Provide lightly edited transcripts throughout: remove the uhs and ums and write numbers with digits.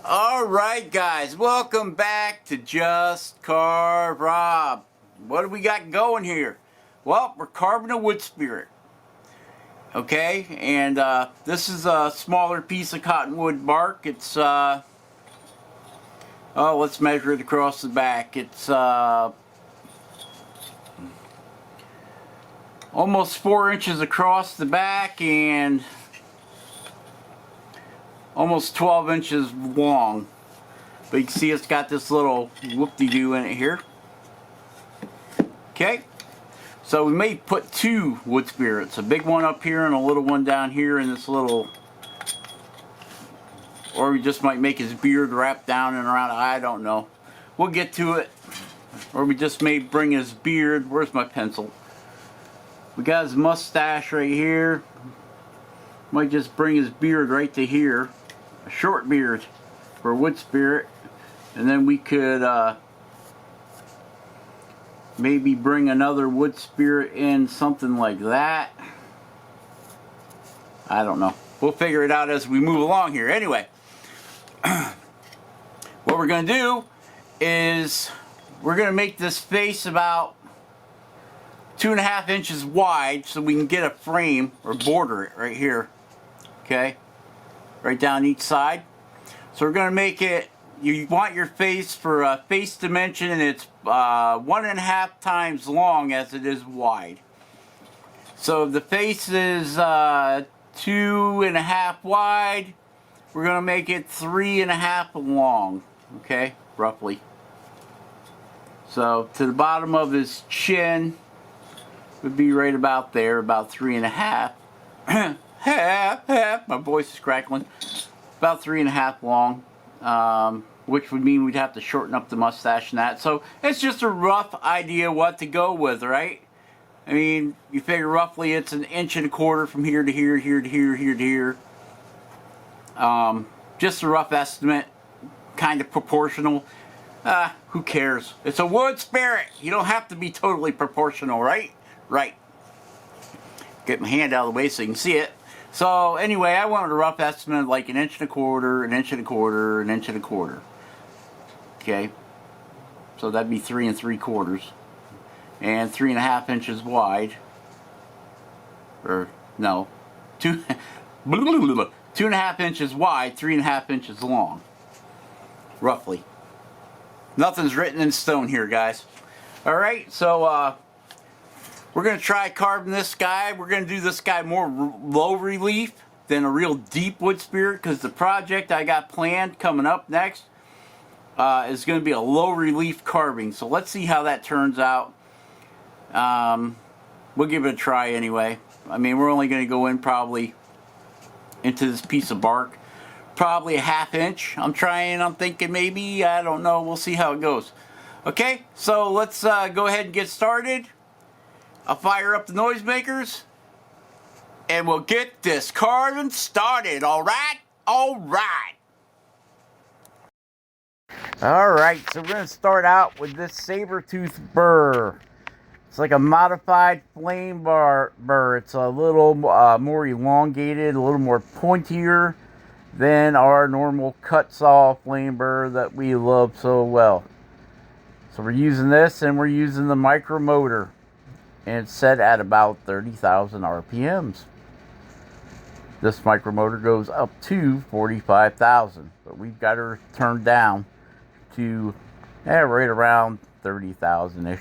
Alright guys, welcome back to Just Carve Rob. What do we got going here? Well, we're carving a wood spirit. Okay, and this is a smaller piece of cottonwood bark. It's, let's measure it across the back. It's almost 4 inches across the back and almost 12 inches long. But you can see it's got this little whoop-de-doo in it here. Okay, so we may put two wood spirits, a big one up here and a little one down here in this little, or we just might make his beard wrap down and around. I don't know. We'll get to it. Or we just may bring his beard. Where's my pencil? We got his mustache right here. Might just bring his beard right to here. A short beard for a wood spirit. And then we could maybe bring another wood spirit in, something like that. I don't know. We'll figure it out as we move along here. Anyway, what we're going to do is we're going to make this face about 2.5 inches wide so we can get a frame or border it right here. Okay, right down each side. So we're going to make it, you want your face for a face dimension, and it's 1.5 times long as it is wide. So if the face is 2.5 wide, we're going to make it 3.5 long. Okay, roughly. So to the bottom of his chin would be right about there, about 3.5. My voice is crackling. About 3.5 long, which would mean we'd have to shorten up the mustache and that. So it's just a rough idea what to go with, right? I mean, you figure roughly it's 1.25 inches from here to here, here to here, here to here. Just a rough estimate, kind of proportional. Who cares? It's a wood spirit. You don't have to be totally proportional, right? Right. Get my hand out of the way so you can see it. So anyway, I wanted a rough estimate of like 1.25 inches, 1.25 inches, 1.25 inches. Okay. So that'd be 3 3/4. And 3.5 inches wide. Or no. 2.5 inches wide, 3.5 inches long. Roughly. Nothing's written in stone here, guys. Alright, so we're going to try carving this guy. We're going to do this guy more low relief than a real deep wood spirit, because the project I got planned coming up next is going to be a low relief carving. So let's see how that turns out. We'll give it a try anyway. I mean, we're only going to go in probably into this piece of bark. Probably 1/2 inch. I'm thinking maybe, I don't know. We'll see how it goes. Okay, so let's go ahead and get started. I'll fire up the noisemakers, and we'll get this carving started, alright? Alright! Alright, so we're going to start out with this saber-tooth burr. It's like a modified flame burr. It's a little more elongated, a little more pointier than our normal cut-saw flame burr that we love so well. So we're using this, and we're using the micro motor. And it's set at about 30,000 RPMs. This micro motor goes up to 45,000, but we've got her turned down to right around 30,000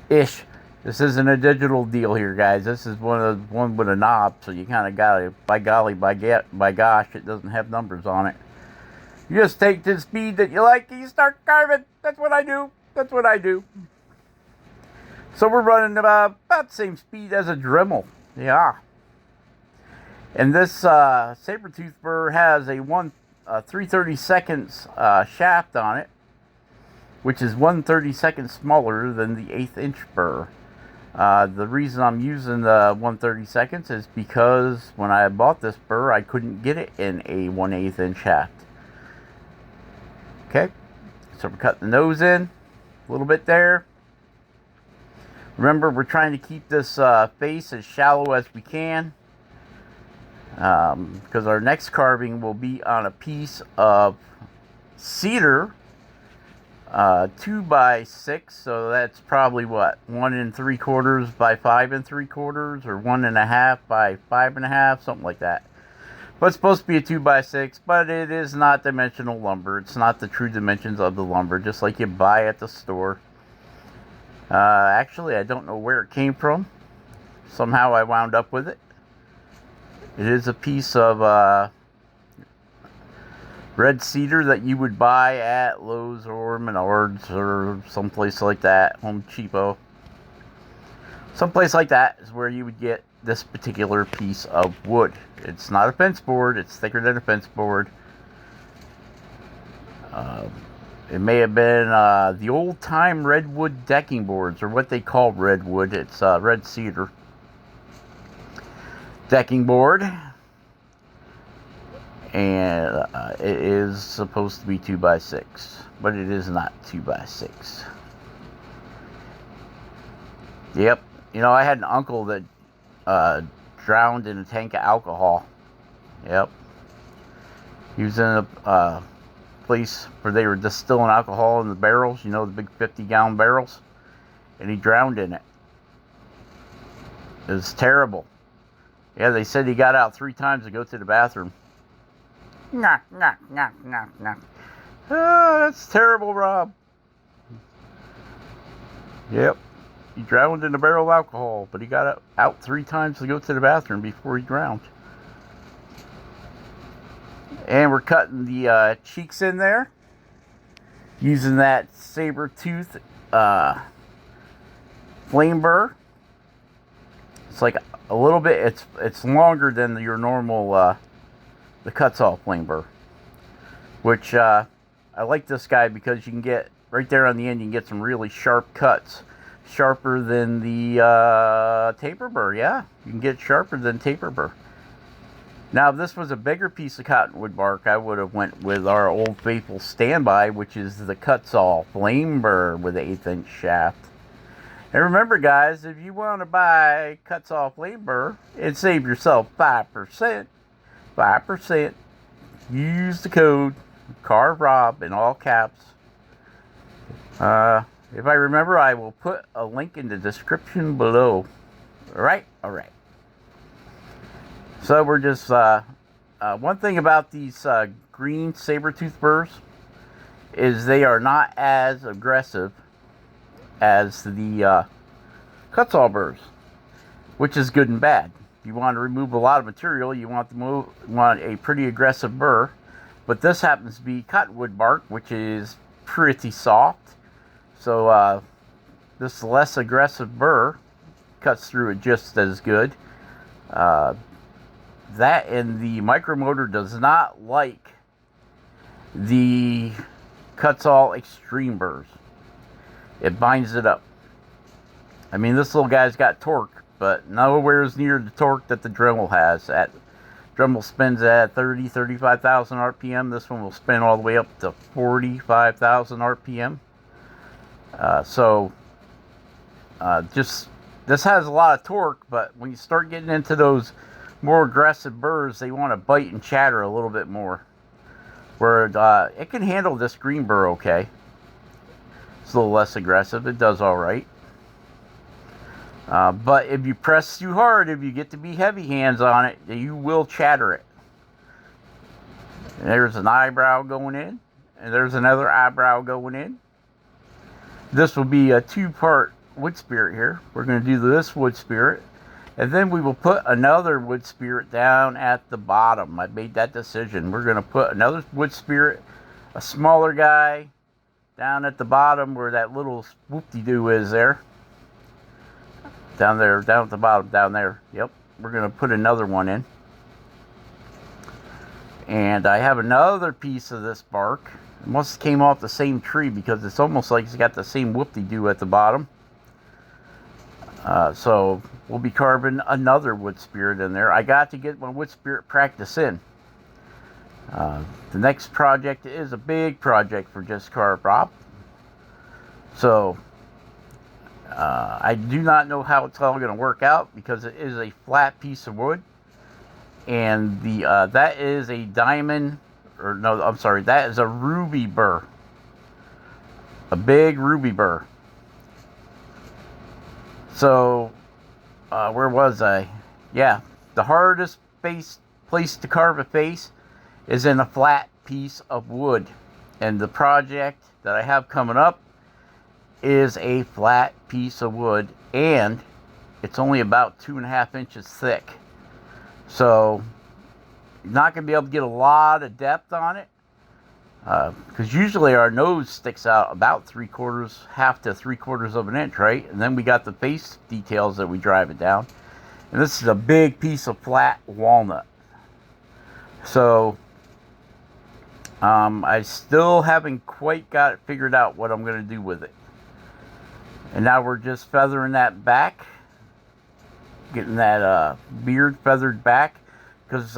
ish. This isn't a digital deal here, guys. This is one with a knob, so you kind of got it. By golly, by gosh, it doesn't have numbers on it. You just take the speed that you like and you start carving. That's what I do. That's what I do. So we're running about the same speed as a Dremel. Yeah. And this saber-tooth burr has a 3/32 shaft on it, which is 1/32 smaller than the 1/8 inch burr. The reason I'm using the 1/32 is because when I bought this burr, I couldn't get it in a 1/8 inch shaft. Okay. So we're cutting the nose in a little bit there. Remember, we're trying to keep this face as shallow as we can, because our next carving will be on a piece of cedar, 2x6, so that's probably what, 1 3/4 by 5 3/4, or 1.5 by 5.5, something like that. But it's supposed to be a 2x6, but it is not dimensional lumber. It's not the true dimensions of the lumber, just like you buy at the store. Actually, I don't know where it came from. Somehow I wound up with it. It is a piece of red cedar that you would buy at Lowe's or Menards or someplace like that, Home Cheapo. Someplace like that is where you would get this particular piece of wood. It's not a fence board. It's thicker than a fence board. It may have been the old-time redwood decking boards, or what they call redwood. It's red cedar decking board. And it is supposed to be 2x6, but it is not 2x6. Yep. You know, I had an uncle that drowned in a tank of alcohol. Yep. He was in a place where they were distilling alcohol in the barrels, you know, the big 50-gallon barrels, and he drowned in it. It was terrible. Yeah, they said he got out 3 times to go to the bathroom. Nah. Oh, that's terrible, Rob. Yep. He drowned in a barrel of alcohol, but he got out 3 times to go to the bathroom before he drowned. And we're cutting the cheeks in there using that Saber tooth flame burr. It's like a little bit, it's longer than your normal the cuts off flame burr, which I like this guy because you can get right there on the end, you can get some really sharp cuts, sharper than the taper burr. Yeah, you can get sharper than taper burr. Now, if this was a bigger piece of cottonwood bark, I would have went with our old faithful standby, which is the Cuts-All flame burr with an 1/8" shaft. And remember, guys, if you want to buy Cuts-All flame burr and save yourself 5%, use the code CarveRob in all caps. If I remember, I will put a link in the description below. All right. So we're just, one thing about these green saber-tooth burrs is they are not as aggressive as the Cuts-All burrs, which is good and bad. If you want to remove a lot of material, you want a pretty aggressive burr, but this happens to be cottonwood bark, which is pretty soft. So this less aggressive burr cuts through it just as good. That and the micromotor does not like the Cuts-All extreme burrs. It binds it up. I mean, this little guy's got torque, but nowhere near the torque that the Dremel has. Dremel spins at 35,000 RPM. This one will spin all the way up to 45,000 RPM. This has a lot of torque, but when you start getting into those more aggressive burrs, they want to bite and chatter a little bit more. Where it can handle this green burr okay. It's a little less aggressive. It does all right. But if you press too hard, if you get to be heavy hands on it, you will chatter it. And there's an eyebrow going in, and there's another eyebrow going in. This will be a 2-part wood spirit here. We're going to do this wood spirit, and then we will put another wood spirit down at the bottom. I made that decision. We're going to put another wood spirit, a smaller guy, down at the bottom where that little whoop-de-doo is there. Down there, down at the bottom, down there. Yep, we're going to put another one in. And I have another piece of this bark. It must have came off the same tree because it's almost like it's got the same whoop-de-doo at the bottom. So we'll be carving another wood spirit in there. I got to get my wood spirit practice in. The next project is a big project for Just Carve Rob. So I do not know how it's all going to work out because it is a flat piece of wood, and that is a diamond or no, I'm sorry, that is a ruby burr. A big ruby burr. So, where was I? Yeah, the hardest place to carve a face is in a flat piece of wood. And the project that I have coming up is a flat piece of wood, and it's only about 2.5 inches thick. So, you're not going to be able to get a lot of depth on it, because usually our nose sticks out about 1/4 to 3/4 of an inch, right? And then we got the face details that we drive it down. And this is a big piece of flat walnut. So, I still haven't quite got it figured out what I'm going to do with it. And now we're just feathering that back. Getting that beard feathered back. Because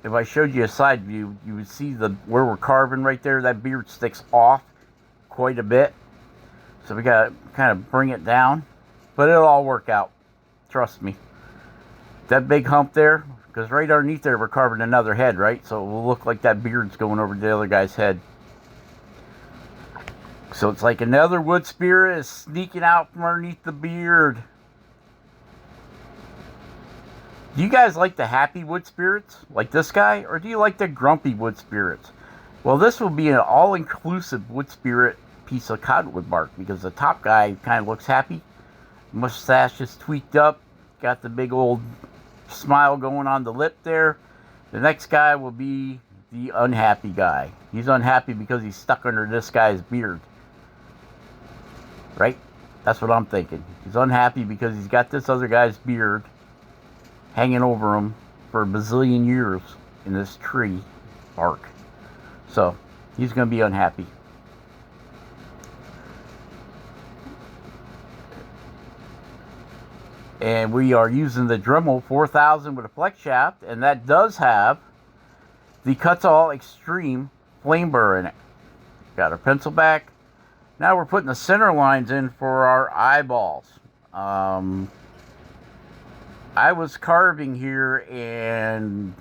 if I showed you a side view, you would see where we're carving right there. That beard sticks off quite a bit. So we got to kind of bring it down. But it'll all work out. Trust me. That big hump there, because right underneath there we're carving another head, right? So it will look like that beard's going over the other guy's head. So it's like another wood spirit is sneaking out from underneath the beard. Do you guys like the happy wood spirits, like this guy? Or do you like the grumpy wood spirits? Well, this will be an all-inclusive wood spirit piece of cottonwood bark, because the top guy kind of looks happy. Mustache is tweaked up. Got the big old smile going on the lip there. The next guy will be the unhappy guy. He's unhappy because he's stuck under this guy's beard. Right? That's what I'm thinking. He's unhappy because he's got this other guy's beard hanging over him for a bazillion years in this tree bark. So, he's going to be unhappy. And we are using the Dremel 4000 with a flex shaft, and that does have the Cuts All Extreme flame burr in it. Got our pencil back. Now we're putting the center lines in for our eyeballs. I was carving here and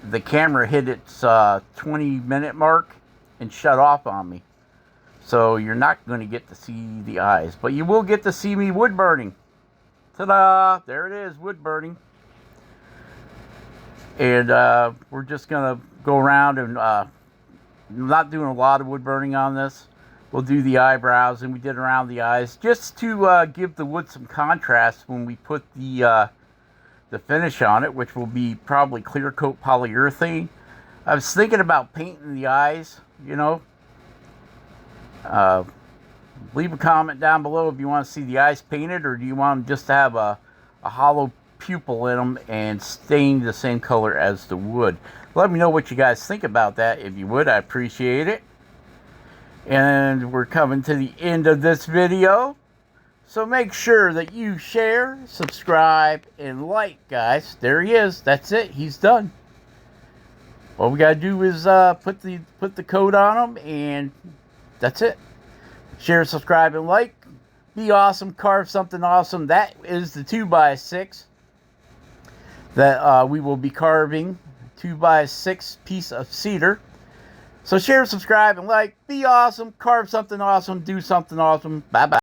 the camera hit its 20-minute mark and shut off on me. So you're not going to get to see the eyes, but you will get to see me wood burning. Ta-da! There it is, wood burning. And we're just going to go around and not doing a lot of wood burning on this. We'll do the eyebrows, and we did around the eyes just to give the wood some contrast when we put the finish on it, which will be probably clear coat polyurethane. I was thinking about painting the eyes, you know. Leave a comment down below if you want to see the eyes painted, or do you want them just to have a hollow pupil in them and stained the same color as the wood. Let me know what you guys think about that. If you would, I appreciate it. And we're coming to the end of this video. So make sure that you share, subscribe, and like, guys. There he is. That's it. He's done. All we got to do is put the coat on him, and that's it. Share, subscribe, and like. Be awesome. Carve something awesome. That is the 2x6 that we will be carving. 2x6 piece of cedar. So share, subscribe, and like. Be awesome. Carve something awesome. Do something awesome. Bye-bye.